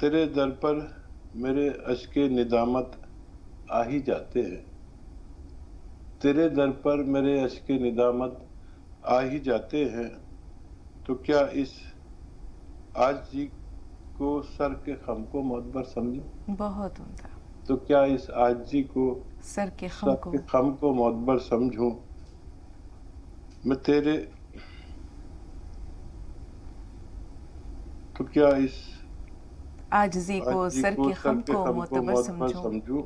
تیرے در پر میرے اشک ندامت آ ہی جاتے ہیں، تیرے در پر میرے اشک ندامت آ ہی جاتے ہیں، تو کیا اس عاجزی کو سر کے خم کو معتبر سمجھوں؟ بہت عمدہ. تو کیا اس عاجزی کو سر کے خم سر کو. کے خم کو معتبر سمجھوں؟ میں تیرے تو کیا اس عاجزی کو عاجزی سر کو کے سر خم کے کو خم کو معتبر معتبر سمجھوں. سمجھوں؟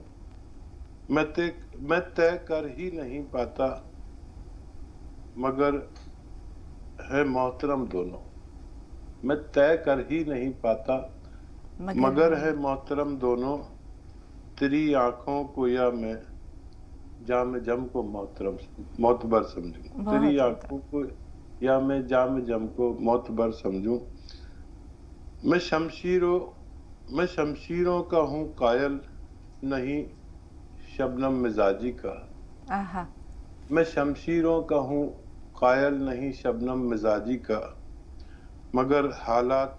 میں طے کر ہی نہیں پاتا مگر ہے محترم دونوں، میں طے کر ہی نہیں پاتا مگر ہے محترم دونوں، تیری آنکھوں کو یا میں جام جم کو معتبر سمجھوں، تیری بہت عمدہ. آنکھوں کو یا میں جام جم کو معتبر سمجھوں. میں شمشیروں کا ہوں قائل نہیں شبنم مزاجی کا، آہا. میں شمشیروں کا ہوں قائل نہیں شبنم مزاجی کا، مگر حالات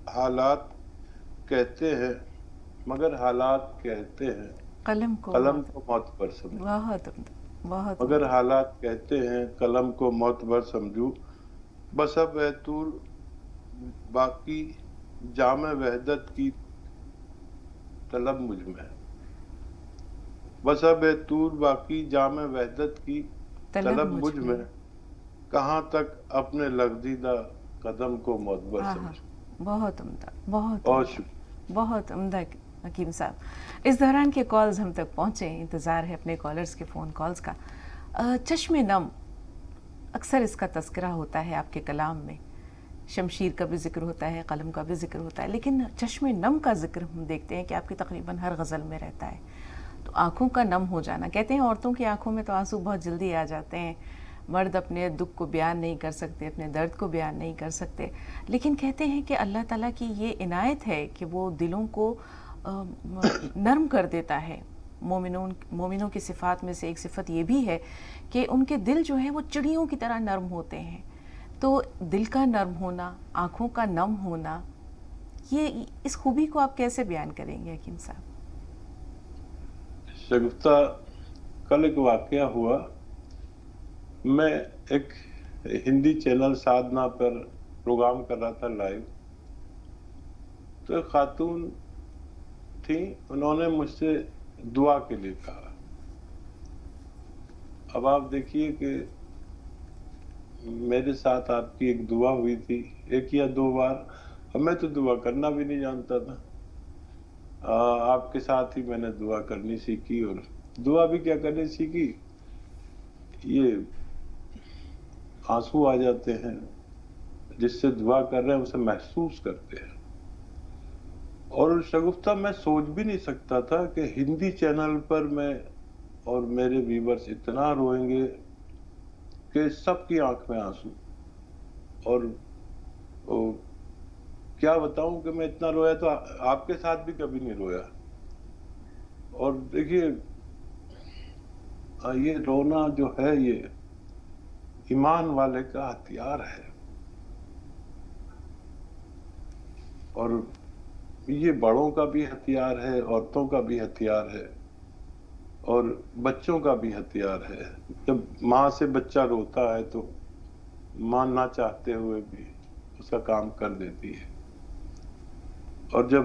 حالات کہتے ہیں قلم کو قلم کو معتبر سمجھو، بہت عمدہ. بہت مگر عمدہ. حالات کہتے ہیں قلم کو معتبر سمجھو. بس اب ہے طور باقی جام وحدت کی طلب مجھ میں، بس اب ہے طور باقی جام وحدت کی طلب مجھ میں، کہاں تک اپنے لغزیدہ قدم کو معتبر سمجھوں. بہت عمدہ. بہت اور عمدہ. بہت عمدہ حکیم صاحب. اس دوران کے کالز ہم تک پہنچے، انتظار ہے اپنے کالرز کے فون کالز کا. چشم نم اکثر اس کا تذکرہ ہوتا ہے آپ کے کلام میں، شمشیر کا بھی ذکر ہوتا ہے، قلم کا بھی ذکر ہوتا ہے، لیکن چشم نم کا ذکر ہم دیکھتے ہیں کہ آپ کی تقریباً ہر غزل میں رہتا ہے. تو آنکھوں کا نم ہو جانا، کہتے ہیں عورتوں کی آنکھوں میں تو آنسو بہت جلدی آ جاتے ہیں، مرد اپنے دکھ کو بیان نہیں کر سکتے، اپنے درد کو بیان نہیں کر سکتے، لیکن کہتے ہیں کہ اللہ تعالیٰ کی یہ عنایت ہے کہ وہ دلوں کو نرم کر دیتا ہے. مومنوں کی صفات میں سے ایک صفت یہ بھی ہے کہ ان کے دل جو ہیں وہ چڑیوں کی طرح نرم ہوتے ہیں. تو دل کا نرم ہونا، آنکھوں کا نم ہونا، یہ اس خوبی کو آپ کیسے بیان کریں گے حکیم صاحب؟ شگفتہ، کل ایک واقعہ ہوا، میں ایک ہندی چینل سادھنا پر پروگرام کر رہا تھا لائیو، تو ایک خاتون تھی، انہوں نے مجھ سے دعا کے لیے کہا. اب آپ دیکھیے کہ میرے ساتھ آپ کی ایک دعا ہوئی تھی 1 یا 2 بار، اب میں تو دعا کرنا بھی نہیں جانتا تھا. آپ کے ساتھ ہی میں نے دعا کرنی سیکھی، اور دعا بھی کیا کرنی سیکھی، یہ آنسو آ جاتے ہیں، جس سے دعا کر رہے ہیں اسے محسوس کرتے ہیں. اور شگفتہ میں سوچ بھی نہیں سکتا تھا کہ ہندی چینل پر میں اور میرے ویورز اتنا روئیں گے کہ سب کی آنکھ میں آنسو. اور کیا بتاؤں کہ میں اتنا رویا تو آپ کے ساتھ بھی کبھی نہیں رویا. اور دیکھیے یہ رونا جو ہے یہ ایمان والے کا ہتھیار ہے، اور یہ بڑوں کا بھی ہتھیار ہے، عورتوں کا بھی ہتھیار ہے، اور بچوں کا بھی ہتھیار ہے. جب ماں سے بچہ روتا ہے تو ماں نہ چاہتے ہوئے بھی اس کا کام کر دیتی ہے، اور جب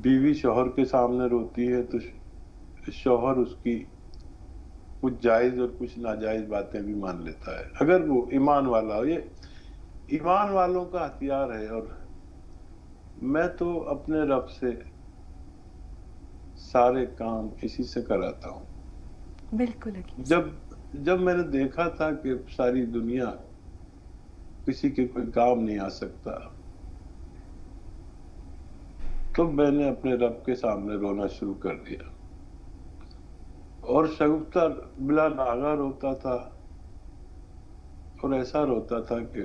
بیوی شوہر کے سامنے روتی ہے تو شوہر اس کی کچھ جائز اور کچھ ناجائز باتیں بھی مان لیتا ہے، اگر وہ ایمان والا ہو. یہ ایمان والوں کا ہتھیار ہے، اور میں تو اپنے رب سے سارے کام اسی سے کراتا ہوں. بالکل. جب میں نے دیکھا تھا کہ ساری دنیا کسی کے کوئی کام نہیں آ سکتا، تو میں نے اپنے رب کے سامنے رونا شروع کر دیا. اور شگفتہ بلا ناغہ روتا تھا، اور ایسا روتا تھا کہ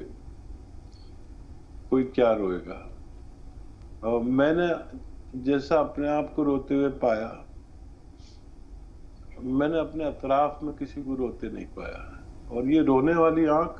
کوئی کیا روئے گا. اور میں نے جیسا اپنے آپ کو روتے ہوئے پایا، میں نے اپنے اطراف میں کسی کو روتے نہیں پایا. اور یہ رونے والی آنکھ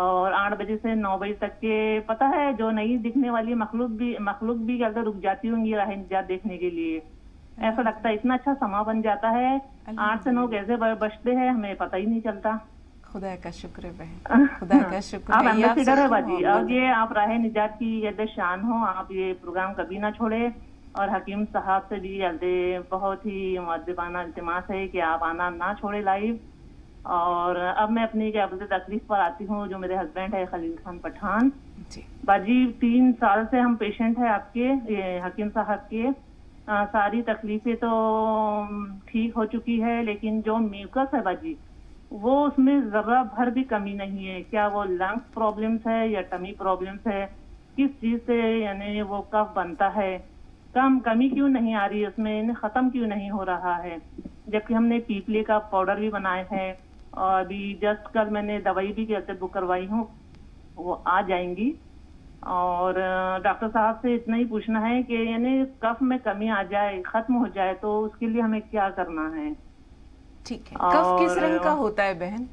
اور 8 بجے سے 9 بجے تک کے پتہ ہے جو نئی دکھنے والی مخلوق بھی کیا رک جاتی ہوں گی راہ نجات دیکھنے کے لیے. ایسا لگتا ہے اتنا اچھا سما بن جاتا ہے. 8 سے 9 کیسے بجتے ہیں ہمیں پتہ ہی نہیں چلتا. خدا کا شکر ہے بہن, خدا کا شکر آپ ہے. یہ ایمبیسیڈر ہے سب کی باجی, محبت اور یہ آپ راہ نجات کی یاد شان ہو. آپ یہ پروگرام کبھی نہ چھوڑے. اور حکیم صاحب سے بھی بہت ہی مؤدبانہ التماس ہے کہ آپ آنا نہ چھوڑے لائیو. اور اب میں اپنی کیا بولتے تکلیف پر آتی ہوں. جو میرے ہسبینڈ ہے خلیل خان پٹھان جی. باجی 3 سال سے ہم پیشنٹ ہیں آپ کے حکیم صاحب کے. ساری تکلیفیں تو ٹھیک ہو چکی ہے, لیکن جو میوکس ہے باجی وہ اس میں ذرہ بھر بھی کمی نہیں ہے. کیا وہ لنگس پرابلمس ہے یا ٹمی پرابلمس ہے, کس چیز سے یعنی وہ کف بنتا ہے, کمی کیوں نہیں آ رہی ہے اس میں, ختم کیوں نہیں ہو رہا ہے. جبکہ ہم نے پیپلے کا پاؤڈر بھی بنائے ہیں, اور ابھی جسٹ کل میں نے دوائی بھی بک کروائی ہوں, وہ آ جائیں گی. اور ڈاکٹر صاحب سے اتنا ہی پوچھنا ہے کہ یعنی کف میں کمی آ جائے, ختم ہو جائے, تو اس کے لیے ہمیں کیا کرنا ہے. ٹھیک ہے. کف کس رنگ کا ہوتا ہے بہن؟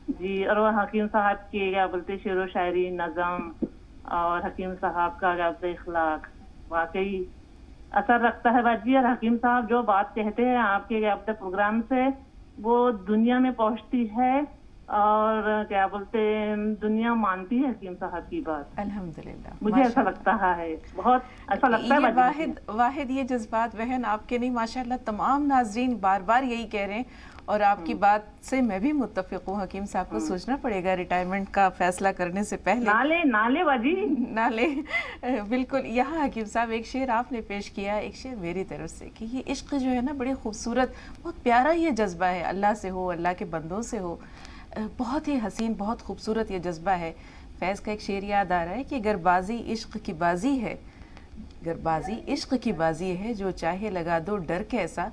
جی, اور وہ حکیم صاحب کے کیا بولتے شعر و شاعری, نظم, اور حکیم صاحب کا کیا بولتے اخلاق واقعی اثر رکھتا ہے باجی. اور حکیم صاحب جو بات کہتے ہیں آپ کے کیا بولتے پروگرام سے, وہ دنیا میں پہنچتی ہے, اور کیا بولتے دنیا مانتی ہے حکیم صاحب کی بات. الحمدللہ, مجھے ایسا لگتا ہے, بہت ایسا لگتا ہے باجی. واحد یہ جذبات بہن آپ کے نہیں, ماشاءاللہ تمام ناظرین بار بار یہی کہہ رہے ہیں, اور آپ کی بات سے میں بھی متفق ہوں. حکیم صاحب کو سوچنا پڑے گا ریٹائرمنٹ کا فیصلہ کرنے سے پہلے. نہ لے باجی, نہ لے. بالکل. یہاں حکیم صاحب ایک شعر آپ نے پیش کیا, ایک شعر میری طرف سے, کہ یہ عشق جو ہے نا بڑی خوبصورت, بہت پیارا یہ جذبہ ہے. اللہ سے ہو, اللہ کے بندوں سے ہو, بہت ہی حسین, بہت خوبصورت یہ جذبہ ہے. فیض کا ایک شعر یاد آ رہا ہے کہ گر بازی عشق کی بازی ہے, گر بازی عشق کی بازی ہے, جو چاہے لگا دو ڈر کیسا,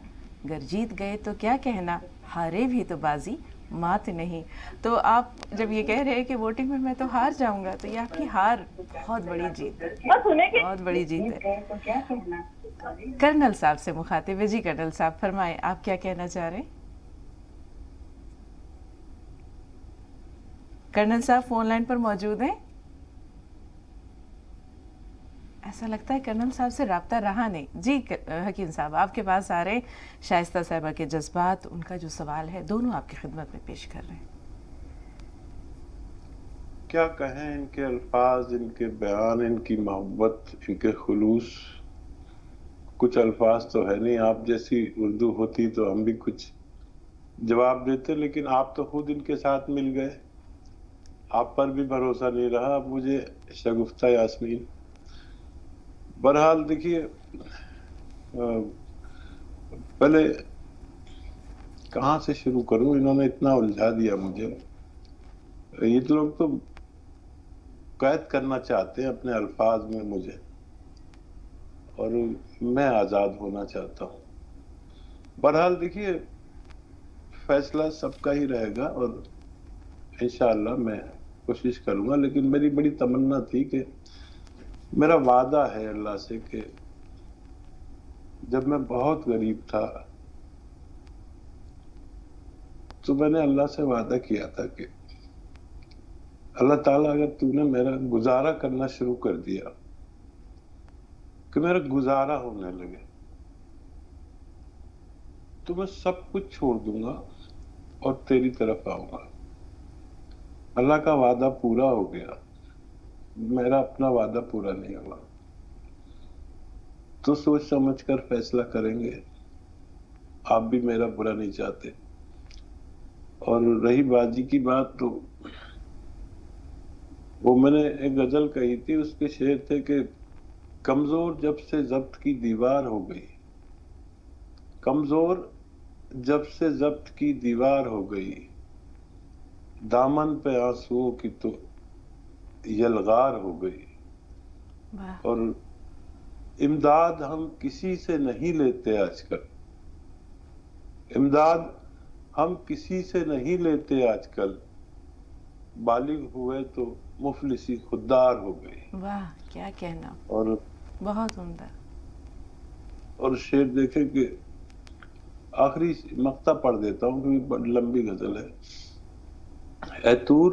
گر جیت گئے تو کیا کہنا, ہارے بھی تو بازی مات نہیں. تو آپ جب یہ کہہ رہے ہیں کہ ووٹنگ میں تو ہار جاؤں گا, تو یہ آپ کی ہار بہت بڑی جیت ہے, بہت بڑی جیت ہے. کرنل صاحب سے مخاطب ہے. جی کرنل صاحب فرمائیں, آپ کیا کہنا چاہ رہے ہیں؟ کرنل صاحب فون لائن پر موجود ہیں؟ ایسا لگتا ہے کرنل صاحب سے رابطہ رہا نہیں. جی حکیم صاحب آپ کے پاس آ رہے ہیں, شائستہ صاحبہ کے جذبات, ان کا جو سوال ہے, دونوں آپ کی خدمت میں پیش کر رہے ہیں. کیا کہیں, ان کے الفاظ, ان کے بیان, ان کی محبت, ان کے خلوص, کچھ الفاظ تو ہے نہیں. آپ جیسی اردو ہوتی تو ہم بھی کچھ جواب دیتے, لیکن آپ تو خود ان کے ساتھ مل گئے, آپ پر بھی بھروسہ نہیں رہا. اب مجھے شگفتہ یاسمین. بہرحال دیکھیے, پہلے کہاں سے شروع کروں, انہوں نے اتنا الجھا دیا مجھے. یہ لوگ تو قید کرنا چاہتے ہیں اپنے الفاظ میں مجھے, اور میں آزاد ہونا چاہتا ہوں. بہرحال دیکھیے, فیصلہ سب کا ہی رہے گا, اور انشاءاللہ میں کوشش کروں گا. لیکن میری بڑی تمنا تھی کہ میرا وعدہ ہے اللہ سے کہ جب میں بہت غریب تھا تو میں نے اللہ سے وعدہ کیا تھا کہ اللہ تعالیٰ اگر تو نے میرا گزارا کرنا شروع کر دیا, کہ میرا گزارا ہونے لگے, تو میں سب کچھ چھوڑ دوں گا اور تیری طرف آؤں گا. اللہ کا وعدہ پورا ہو گیا, میرا اپنا وعدہ پورا نہیں ہوا. تو سوچ سمجھ کر فیصلہ کریں گے. آپ بھی میرا برا نہیں چاہتے. اور رہی بازی کی بات, تو وہ میں نے ایک غزل کہی تھی, اس کے شعر تھے کہ کمزور جب سے ضبط کی دیوار ہو گئی, کمزور جب سے ضبط کی دیوار ہو گئی, دامن پہ آنسوؤں کی تو یلغار ہو گئی. اور امداد ہم کسی سے نہیں لیتے آج کل, امداد ہم کسی سے نہیں لیتے آج کل, بالغ ہوئے تو مفلسی خوددار ہو گئی. واہ کیا کہنا, اور بہت عمدہ. اور شعر دیکھیں کہ آخری مقطع پڑھ دیتا ہوں کیونکہ بڑی لمبی غزل ہے. اے طور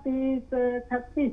36।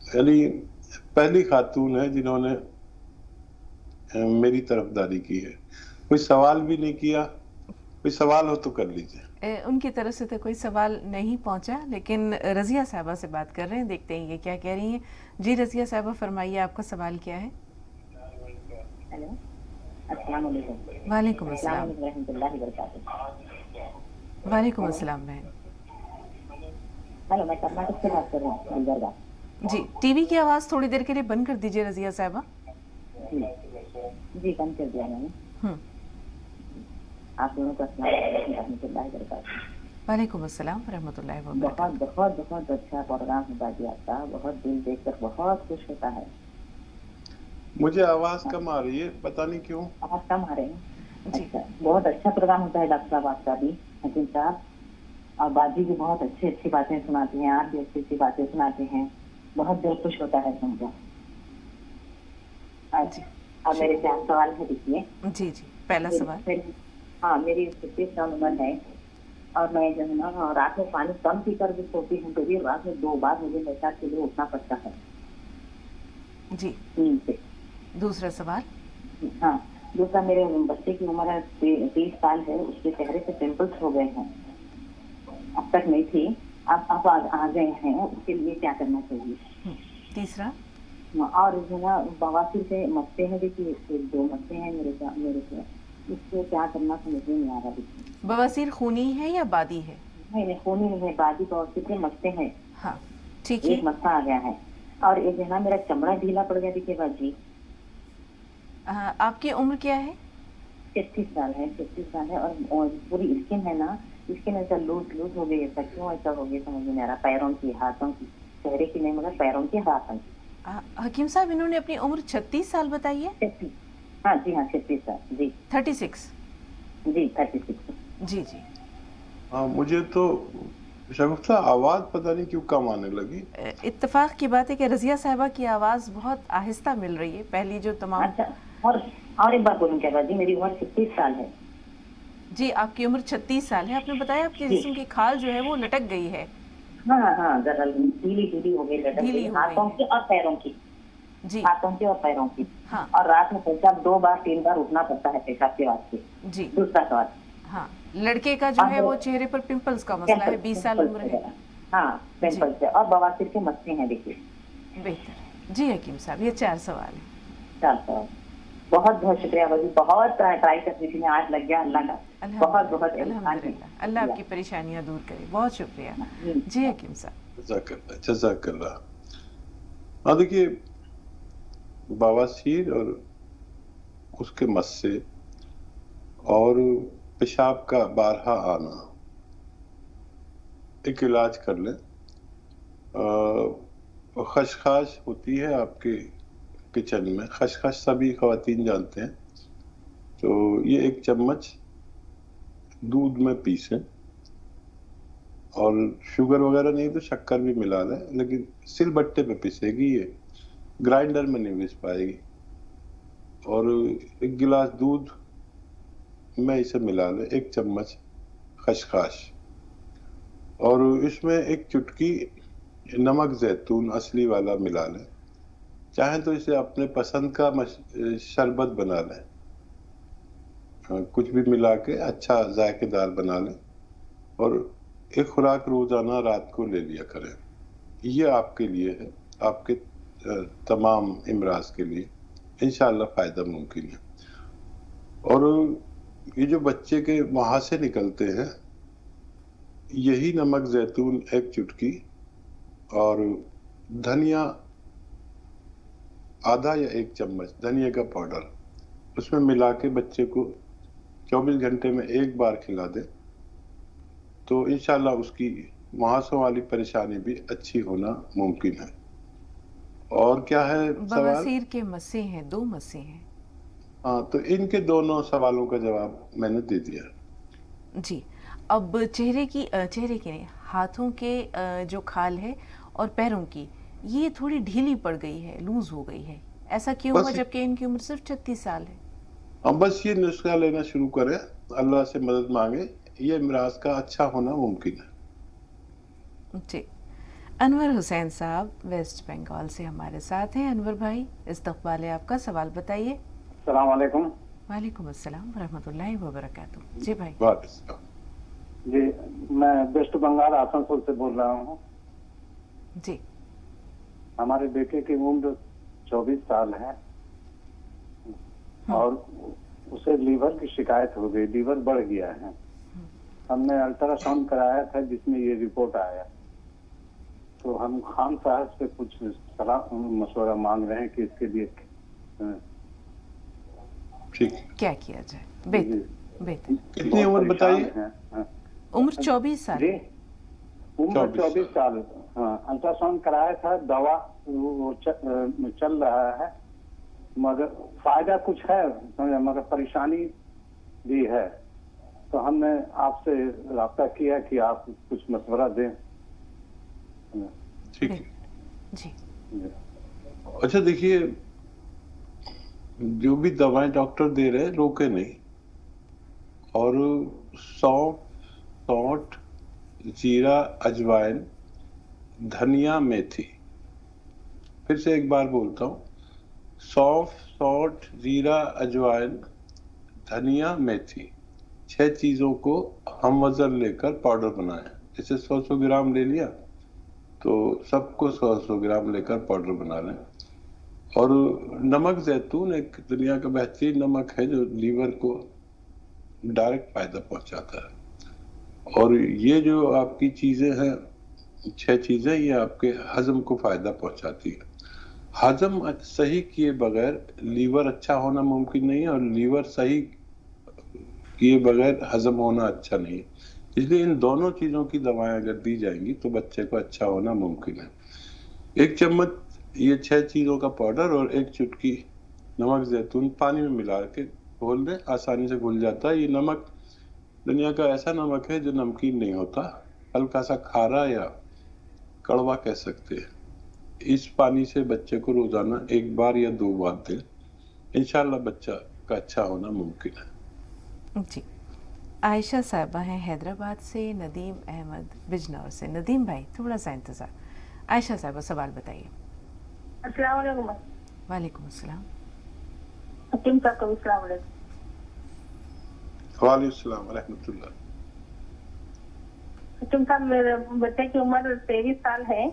یعنی پہلی خاتون ہے جنہوں نے میری طرفداری کی ہے. کوئی سوال بھی نہیں کیا. کوئی سوال ہو تو کر لیجیے. ان کی طرف سے تو کوئی سوال نہیں پہنچا، لیکن رضیہ صاحبہ سے بات کر رہے ہیں، دیکھتے ہیں یہ کیا کہہ رہی ہیں. جی رضیہ صاحبہ فرمائیے، آپ کا سوال کیا ہے؟ ہیلو، السلام علیکم. وعلیکم السلام. علیکم ورحمۃ اللہ وبرکاتہ. وعلیکم السلام بہن. ہیلو، میں کرناٹک سے بات کر رہا ہوں، گلبرگہ. جی ٹی وی کی آواز تھوڑی دیر کے لیے بند کر دیجیے رضیہ صاحبہ. جی بند کر دیا میں نے. آپ دونوں کا السلام علیکم ورحمۃ اللہ وبرکاتہ. وعلیکم السلام ورحمۃ اللہ وبرکاتہ. بہت بہت بہت اچھا پروگرام ہے باجی آپ کا، بہت دل دیکھ کر بہت خوش ہوتا ہے. مجھے آواز کم آ رہی ہے، پتہ نہیں کیوں. آواز کم آ رہے ہیں؟ اچھا، بہت اچھا پروگرام ہوتا ہے ڈاکٹر صاحب آپ کا بھی، حکیم صاحب. اور باجی بھی بہت اچھی اچھی باتیں سناتی ہیں، آپ بھی اچھی اچھی باتیں سناتے ہیں، بہت دل خوش ہوتا ہے سن کر. اور میرے 4 سوال ہے، دیکھیے. جی جی، پہلا سوال. ہاں، میری 36 سال عمر ہے اور میں جو ہے نا رات میں پانی کم پی کر بھی سوتی ہوں، تو بھی رات میں 2 بار مجھے پیشاب کے لیے اٹھنا پڑتا ہے. جی. نیند سے. دوسرا سوال. ہاں، دوسرا میرے بچے کی عمر ہے 30 سال ہے، اس کے چہرے سے پمپلس ہو گئے ہیں، اب تک نہیں تھی، اب آ گئے ہیں، اس کے لیے کیا کرنا چاہیے؟ تیسرا. اور جو ہے نا بواسیر سے مسئلے ہیں، دیکھیے 2 مسئلے ہیں میرے سے، اس کو کیا کرنا سمجھ نہیں آ رہا. دیکھیے بواسیر خونی ہے یا بادی ہے؟ نہیں، خونی نہیں ہے، بادی بواسیر کے مسئلے ہیں. ہاں ٹھیک ہے. ایک مسئلہ آ گیا ہے، اور ایک جو ہے نا میرا چمڑا ڈھیلا پڑ گیا. دیکھیے باجی، آپ کی عمر کیا ہے؟ 36 سال ہے. 36 سال ہے، اور پوری اسکن ہے نا، اسکن ایسا لوز ہو گئی. ایسا کیوں ایسا ہو گیا سمجھ نہیں آ رہا. پیروں کی، ہاتھوں کی، چہرے کی نہیں مگر پیروں کی، ہاتھوں کی. حکیم صاحب انہوں نے اپنی عمر 36 سال بتائی ہے. ہاں جی، ہاں 36 سال. جی 36. جی 36. جی جی. ہاں، مجھے تو شگفتہ آواز پتہ نہیں کیوں کم آنے لگی. اتفاق کی بات ہے کہ رضیہ صاحبہ کی آواز بہت آہستہ مل رہی ہے. پہلی جو تمام. اچھا، اور ایک بات بولوں کیا باجی، میری عمر 36 سال ہے. جی آپ کی عمر 36 سال ہے. آپ نے بتایا آپ کے جسم کی کھال جو ہے وہ لٹک گئی ہے. ہاں، ذرا ڈھیلی ہو گئی، لٹک گئی، ہاتھوں کی اور پیروں کی. جی، ہاتھوں کی اور پیروں کی. ہاں. اور رات میں پیشاب 2 بار 3 بار اٹھنا پڑتا ہے پیشاب کے واسطے. جی. دوسرا سوال. ہاں، لڑکے کا جو ہے وہ چہرے پر پمپلز کا مسئلہ ہے، 20 سال عمر ہے. ہاں، پمپلز ہے اور بواسیر کے مسئلے ہیں. دیکھیے بہتر. جی حکیم صاحب، یہ 4 سوال ہیں. 4 سوال. بہت بہت شکریہ باجی، بہت ٹرائی کرتی تھی میں، آج لگ گیا. اللہ کا بہت بہت الحمدللہ. اللہ آپ کی پریشانیاں دور کرے. بہت شکریہ. جی حکیم صاحب. جزاک اللہ. ہاں دیکھیے، بواسیر اور اس کے مسئلے اور پیشاب کا بارہا آنا، ایک علاج کر لیں. خشخاش ہوتی ہے آپ کے کچن میں، خشخاش سبھی خواتین جانتے ہیں. تو یہ 1 چمچ دودھ میں پیسیں، اور شوگر وغیرہ نہیں تو شکر بھی ملا لیں، لیکن سل بٹے پہ پیسے گی، یہ گرائنڈر میں نہیں پیس پائے گی. اور 1 گلاس دودھ میں اسے ملا لیں، 1 چمچ خشخاش، اور اس میں 1 چٹکی نمک زیتون اصلی والا ملا لیں. چاہیں تو اسے اپنے پسند کا شربت بنا لیں، کچھ بھی ملا کے اچھا ذائقے دار بنا لیں، اور 1 خوراک روزانہ رات کو لے لیا کریں. یہ آپ کے لیے ہے، آپ کے تمام امراض کے لیے انشاءاللہ فائدہ ممکن ہے. اور یہ جو بچے کے مہاسے نکلتے ہیں، یہی نمک زیتون 1 چٹکی اور دھنیا آدھا یا 1 چمچ دھنیا کا پاؤڈر، اس میں ملا کے بچے کو 24 گھنٹے میں 1 بار کھلا دیں، تو انشاءاللہ اس کی مہاسوں والی پریشانی بھی اچھی ہونا ممکن ہے. اور کیا ہے سوال؟ بواسیر کے مسئلے ہیں، 2 مسئلے ہیں. ہاں، تو ان کے دونوں سوالوں کا جواب میں نے دے دیا. جی. اب چہرے کی نہیں، ہاتھوں کے جو کھال ہے اور پیروں کی، یہ تھوڑی ڈھیلی پڑ گئی ہے، لوز ہو گئی ہے. ایسا کیوں ہوا جبکہ ان کی عمر صرف 36 سال ہے؟ ہم بس یہ نسخہ لینا شروع کریں، اللہ سے مدد مانگیں، یہ امراض کا اچھا ہونا ممکن ہے. جی. انور حسین صاحب ویسٹ بنگال سے ہمارے ساتھ ہیں. انور بھائی استقبال ہے آپ کا, سوال بتائیے. السلام علیکم. وعلیکم السلام ورحمۃ اللہ وبرکاتہ. جی بھائی. جی میں ویسٹ بنگال آسنسول سے بول رہا ہوں. جی. ہمارے بیٹے کی عمر 24 سال ہے اور اسے لیور کی شکایت ہو گئی, لیور بڑھ گیا ہے. ہم نے الٹرا ساؤنڈ کرایا تھا جس میں یہ رپورٹ آیا, تو ہم خان صاحب سے کچھ صلاح مشورہ مانگ رہے ہیں کہ اس کے لیے کیا کیا جائے. بہتر. کتنی عمر بتائیے؟ عمر 24 سال. جی عمر 24 سال. ہاں الٹرا ساؤنڈ کرایا تھا, دوا چل رہا ہے مگر فائدہ کچھ ہے مگر پریشانی بھی ہے. تو ہم نے آپ سے رابطہ کیا کہ آپ کچھ مشورہ دیں. ٹھیک ہے جی. اچھا دیکھیے, جو بھی دوائیں ڈاکٹر دے رہے روکے نہیں, اور سونٹ, زیرہ, اجوائن, دھنیا, میتھی. پھر سے ایک بار بولتا ہوں, سونٹ, زیرہ, اجوائن, دھنیا, میتھی, 6 چیزوں کو ہم وزن لے کر پاؤڈر بنائیں. جیسے 100 گرام لے لیا تو سب کو 100 گرام لے کر پاؤڈر بنا لیں. اور نمک زیتون ایک دنیا کا بہترین نمک ہے جو لیور کو ڈائریکٹ فائدہ پہنچاتا ہے. اور یہ جو آپ کی چیزیں ہیں 6 چیزیں, یہ آپ کے ہضم کو فائدہ پہنچاتی ہے. ہضم صحیح کیے بغیر لیور اچھا ہونا ممکن نہیں ہے, اور لیور صحیح کیے بغیر ہضم ہونا اچھا نہیں ہے. اس لیے ان دونوں چیزوں کی دوائیں اگر دی جائیں گی تو بچے کو اچھا ہونا ممکن ہے. 1 چمچ یہ 6 چیزوں کا پاؤڈر اور 1 چٹکی نمک زیتون پانی میں ملا کے گھول دیں, آسانی سے گھل جاتا ہے. یہ نمک دنیا کا ایسا نمک ہے جو نمکین نہیں ہوتا, ہلکا سا کھارا یا کڑوا کہہ سکتے ہیں. اس پانی سے بچے کو روزانہ 1 بار یا 2 بار دیں, انشاءاللہ بچہ کا اچھا ہونا ممکن ہے. جی. عائشہ صاحبہ ہیں حیدرآباد سے, ندیم احمد بجنور سے. ندیم بھائی تھوڑا سا انتظار. عائشہ صاحبہ سوال بتائیے. السلام علیکم. وعلیکم السلام. حکیم صاحب کو السلام علیکم. وعلیکم السلام ورحمۃ اللہ. حکیم صاحب میرے بچے کی عمر 23 سال ہے.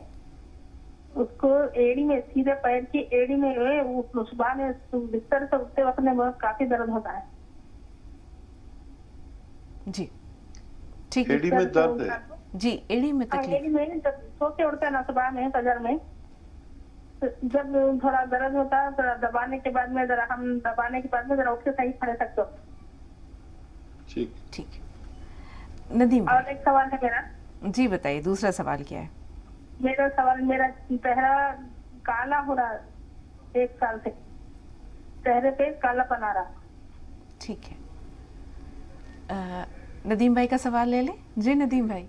اس کو ایڑی میں, سیدھے پیر کی ایڑی میں صبح میں بستر سے اٹھتے وقت میں بہت کافی درد ہوتا ہے. جی ٹھیک ہے. ایڑی میں درد ہے؟ جی ایڑی میں تکلیف. ایڑی میں جب سو کے اٹھتے ہیں نا صبح میں فجر میں, جب تھوڑا درد ہوتا ہے ذرا دبانے کے بعد میں ذرا اٹھ کے صحیح کھڑے سکتے ہو. ٹھیک. ندیم اور ایک سوال ہے میرا. جی بتائیے, دوسرا سوال کیا ہے؟ میرا چہرہ کالا ہو رہا 1 سال سے, چہرے پہ کالا پن آ رہا. ٹھیک ہے. ندیم بھائی کا سوال لے لیں. جی ندیم بھائی.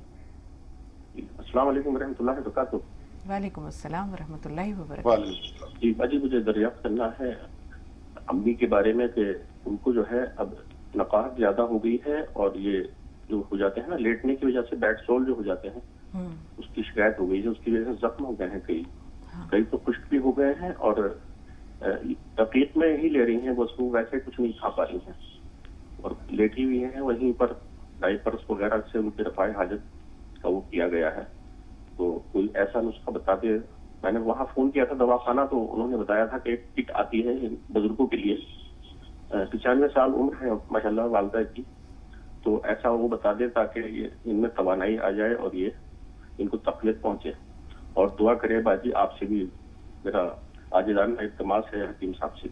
السلام علیکم ورحمۃ اللہ وبرکاتہ. وعلیکم السلام ورحمۃ اللہ وبرکاتہ. جی باجی, مجھے دریافت کرنا ہے امی کے بارے میں کہ ان کو جو ہے اب نقاہت زیادہ ہو گئی ہے, اور یہ جو ہو جاتے ہیں نا لیٹنے کی وجہ سے بیڈ سول جو ہو جاتے ہیں اس کی شکایت ہو گئی ہے. اس کی وجہ سے زخم ہو گئے ہیں, کئی تو خشک بھی ہو گئے ہیں, اور تقیق میں ہی لے رہی ہیں بس, وہ ویسے کچھ نہیں کھا پا رہی ہیں اور لیٹی ہوئی ہیں وہیں پر. ڈائپرس وغیرہ سے ان کے رفع حاجت کا وہ کیا گیا ہے. تو کوئی ایسا نسخہ بتا دے. میں نے وہاں فون کیا تھا دواخانہ, تو انہوں نے بتایا تھا کہ ایک کٹ آتی ہے بزرگوں کے لیے. 95 سال عمر ہے ماشاء اللہ والدہ کی, تو ایسا وہ بتا دے تاکہ یہ ان میں توانائی آ جائے اور یہ ان کو تقویت پہنچے. اور دعا کرے باجی آپ سے بھی, میرا عاجزانہ التماس ہے حکیم صاحب سے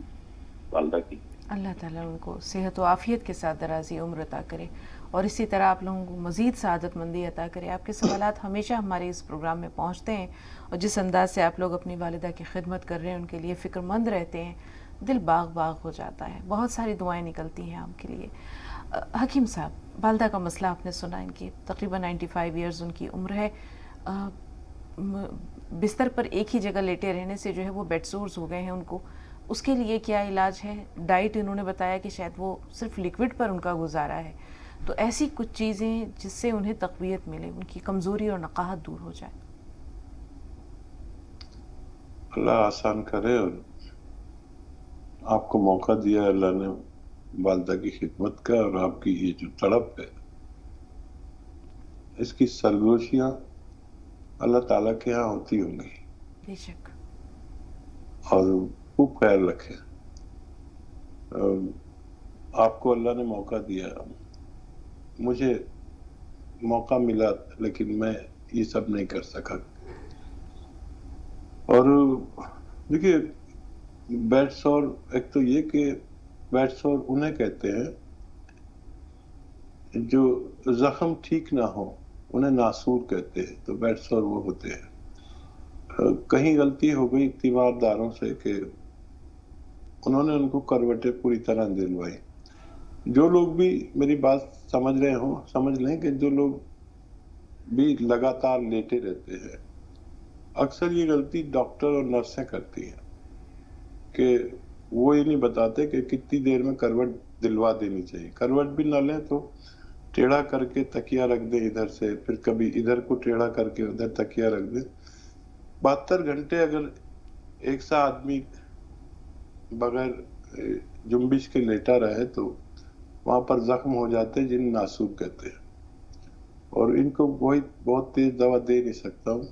والدہ کی. اللہ تعالیٰ ان کو صحت و عافیت کے ساتھ درازی عمر عطا کرے, اور اسی طرح آپ لوگوں کو مزید سعادت مندی عطا کرے. آپ کے سوالات ہمیشہ ہمارے اس پروگرام میں پہنچتے ہیں, اور جس انداز سے آپ لوگ اپنی والدہ کی خدمت کر رہے ہیں, ان کے لیے فکر مند رہتے ہیں, دل باغ باغ ہو جاتا ہے. بہت ساری دعائیں نکلتی ہیں آپ کے لیے. حکیم صاحب, والدہ کا مسئلہ آپ نے سنا, ان کی تقریباً 95 ایئرز ان کی عمر ہے. بستر پر ایک ہی جگہ لیٹے رہنے سے جو ہے وہ بیڈ سورز ہو گئے ہیں ان کو. اس کے لیے کیا علاج ہے؟ ڈائٹ انہوں نے بتایا کہ شاید وہ صرف لکوڈ پر ان کا گزارا ہے. تو ایسی کچھ چیزیں جس سے انہیں تقویت ملے, ان کی کمزوری اور نقاہت دور ہو جائے. اللہ آسان کرے. اور آپ کو موقع دیا اللہ نے والدہ کی خدمت کا, اور آپ کی یہ جو تڑپ ہے اس کی سرگوشیاں اللہ تعالیٰ کے ہاں ہوتی ہوں گی. بے شک. اور خوب خیال رکھیں. آپ کو اللہ نے موقع دیا, مجھے موقع ملا لیکن میں یہ سب نہیں کر سکا. اور دیکھیے بیڈ سور, ایک تو یہ کہ بیڈ سور انہیں کہتے ہیں جو زخم ٹھیک نہ ہو, انہیں ناسور کہتے ہیں. تو بیڈ سور وہ ہوتے ہیں. کہیں غلطی ہو گئی تیمارداروں سے کہ انہوں نے ان کو کروٹیں پوری طرح دلوائی. جو لوگ بھی میری بات سمجھ رہے ہوں سمجھ لیں کہ جو لوگ بھی لگاتار لیٹے رہتے ہیں, اکثر یہ غلطی ڈاکٹر اور نرسیں کرتی ہیں کہ وہ یہ نہیں بتاتے کہ کتنی دیر میں کروٹ دلوا دینی چاہیے. کروٹ بھی نہ لیں تو ٹیڑھا کر کے تکیہ رکھ دیں ادھر سے, پھر کبھی ادھر کو ٹیڑھا کر کے ادھر تکیہ رکھ دیں. 72 گھنٹے اگر ایک سا آدمی بغیر جنبش کے لیٹا رہے تو وہاں پر زخم ہو جاتے ہیں جن ناسور کہتے ہیں. اور ان کو بہت تیز دوا دے نہیں سکتا ہوں.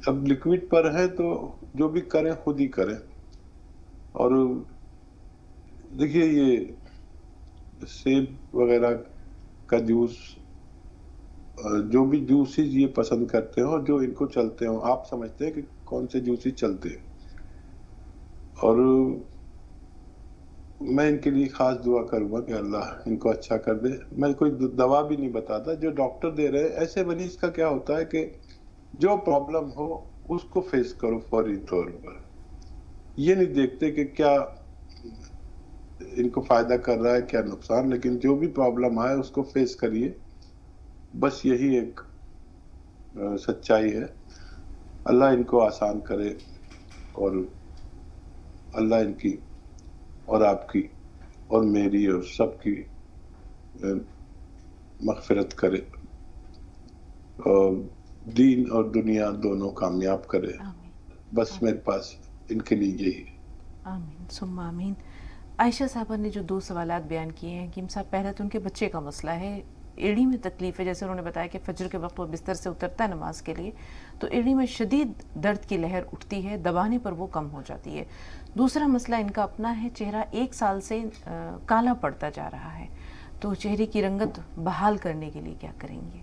اب لکوڈ پر ہے تو جو بھی کریں خود ہی کریں. اور دیکھیے یہ سیب وغیرہ کا جوس, جو بھی جوسز یہ پسند کرتے ہوں, جو ان کو چلتے ہوں, آپ سمجھتے ہیں کہ کون سے جوسز چلتے ہیں. اور میں ان کے لیے خاص دعا کروں گا کہ اللہ ان کو اچھا کر دے. میں کوئی دوا بھی نہیں بتاتا, جو ڈاکٹر دے رہے ہیں ایسے مریض کا کیا ہوتا ہے کہ جو پرابلم ہو اس کو فیس کرو فوری طور پر. یہ نہیں دیکھتے کہ کیا ان کو فائدہ کر رہا ہے کیا نقصان, لیکن جو بھی پرابلم آئے اس کو فیس کریے. بس یہی ایک سچائی ہے. اللہ ان کو آسان کرے اور اللہ ان کی اور آپ کی اور میری اور سب کی مغفرت کرے, اور دین اور دنیا دونوں کامیاب کرے. بس میرے پاس ان کے لیے یہی ہے. آمین ثم آمین. عائشہ صاحبہ نے جو 2 سوالات بیان کیے ہیں حکیم صاحب, پہلا تو ان کے بچے کا مسئلہ ہے, ایڑی میں تکلیف ہے. جیسے انہوں نے بتایا کہ فجر کے وقت وہ بستر سے اترتا ہے نماز کے لیے تو ایڑی میں شدید درد کی لہر اٹھتی ہے, دبانے پر وہ کم ہو جاتی ہے. دوسرا مسئلہ ان کا اپنا ہے, چہرہ 1 سال سے کالا پڑتا جا رہا ہے, تو چہرے کی رنگت بحال کرنے کے لیے کیا کریں گے؟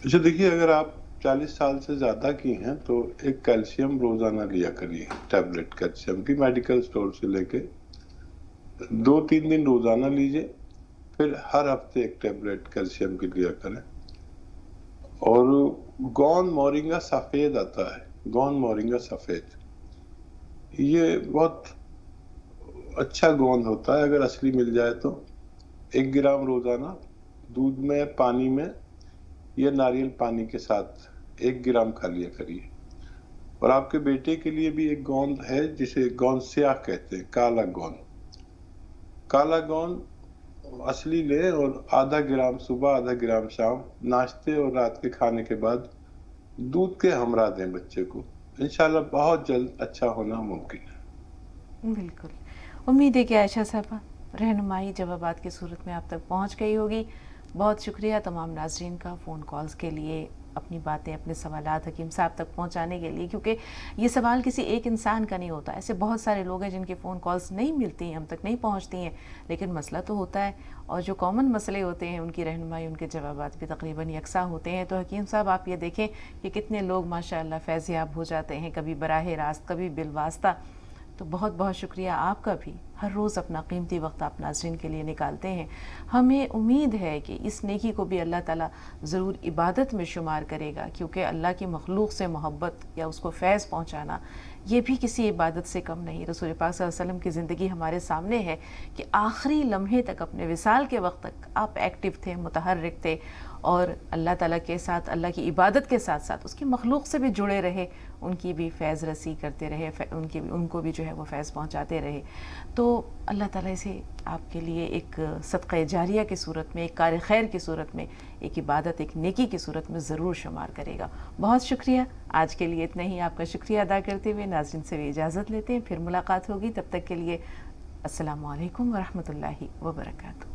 اچھا دیکھیے, اگر آپ 40 سال سے زیادہ کی ہیں تو ایک کیلشیم روزانہ لیا کریے, ٹیبلٹ کیلشیم کی میڈیکل سٹور سے لے کے 2-3 دن روزانہ لیجئے, پھر ہر ہفتے ایک ٹیبلٹ کیلشیم کی لیا کریں. اور گون مورنگا سفید آتا ہے, گون مورنگا سفید, یہ بہت اچھا گوند ہوتا ہے. اگر اصلی مل جائے تو 1 گرام روزانہ دودھ میں پانی میں یا ناریل پانی کے ساتھ 1 گرام کھا لیا کریے. اور آپ کے بیٹے کے لیے بھی ایک گوند ہے جسے گوند سیاہ کہتے ہیں, کالا گوند. کالا گوند اصلی لیں اور آدھا گرام صبح آدھا گرام شام, ناشتے اور رات کے کھانے کے بعد دودھ کے ہمراہ دیں بچے کو. انشاءاللہ بہت جلد اچھا ہونا ممکن ہے. بالکل. امید ہے کہ عائشہ صاحبہ رہنمائی جوابات کی صورت میں آپ تک پہنچ گئی ہوگی. بہت شکریہ تمام ناظرین کا فون کالز کے لیے, اپنی باتیں اپنے سوالات حکیم صاحب تک پہنچانے کے لیے, کیونکہ یہ سوال کسی ایک انسان کا نہیں ہوتا. ایسے بہت سارے لوگ ہیں جن کے فون کالز نہیں ملتی ہیں, ہم تک نہیں پہنچتی ہیں, لیکن مسئلہ تو ہوتا ہے. اور جو کامن مسئلے ہوتے ہیں ان کی رہنمائی, ان کے جوابات بھی تقریباً یکساں ہوتے ہیں. تو حکیم صاحب آپ یہ دیکھیں کہ کتنے لوگ ماشاءاللہ فیض یاب ہو جاتے ہیں, کبھی براہ راست کبھی بالواسطہ. تو بہت بہت شکریہ آپ کا بھی, ہر روز اپنا قیمتی وقت آپ ناظرین کے لیے نکالتے ہیں. ہمیں امید ہے کہ اس نیکی کو بھی اللہ تعالیٰ ضرور عبادت میں شمار کرے گا, کیونکہ اللہ کی مخلوق سے محبت یا اس کو فیض پہنچانا یہ بھی کسی عبادت سے کم نہیں. رسول پاک صلی اللہ علیہ وسلم کی زندگی ہمارے سامنے ہے کہ آخری لمحے تک, اپنے وصال کے وقت تک آپ ایکٹیو تھے, متحرک تھے, اور اللہ تعالیٰ کے ساتھ، اللہ کی عبادت کے ساتھ ساتھ اس کی مخلوق سے بھی جڑے رہے، ان کی بھی فیض رسی کرتے رہے، ان کو بھی جو ہے وہ فیض پہنچاتے رہے، تو اللہ تعالیٰ اسے آپ کے لیے ایک صدقہ جاریہ کی صورت میں، ایک کار خیر کی صورت میں، ایک عبادت، ایک نیکی کی صورت میں ضرور شمار کرے گا۔ بہت شکریہ، آج کے لیے اتنا ہی آپ کا شکریہ ادا کرتے ہوئے ناظرین سے بھی اجازت لیتے ہیں، پھر ملاقات ہوگی، تب تک کے لیے السلام علیکم ورحمۃ اللہ وبرکاتہ۔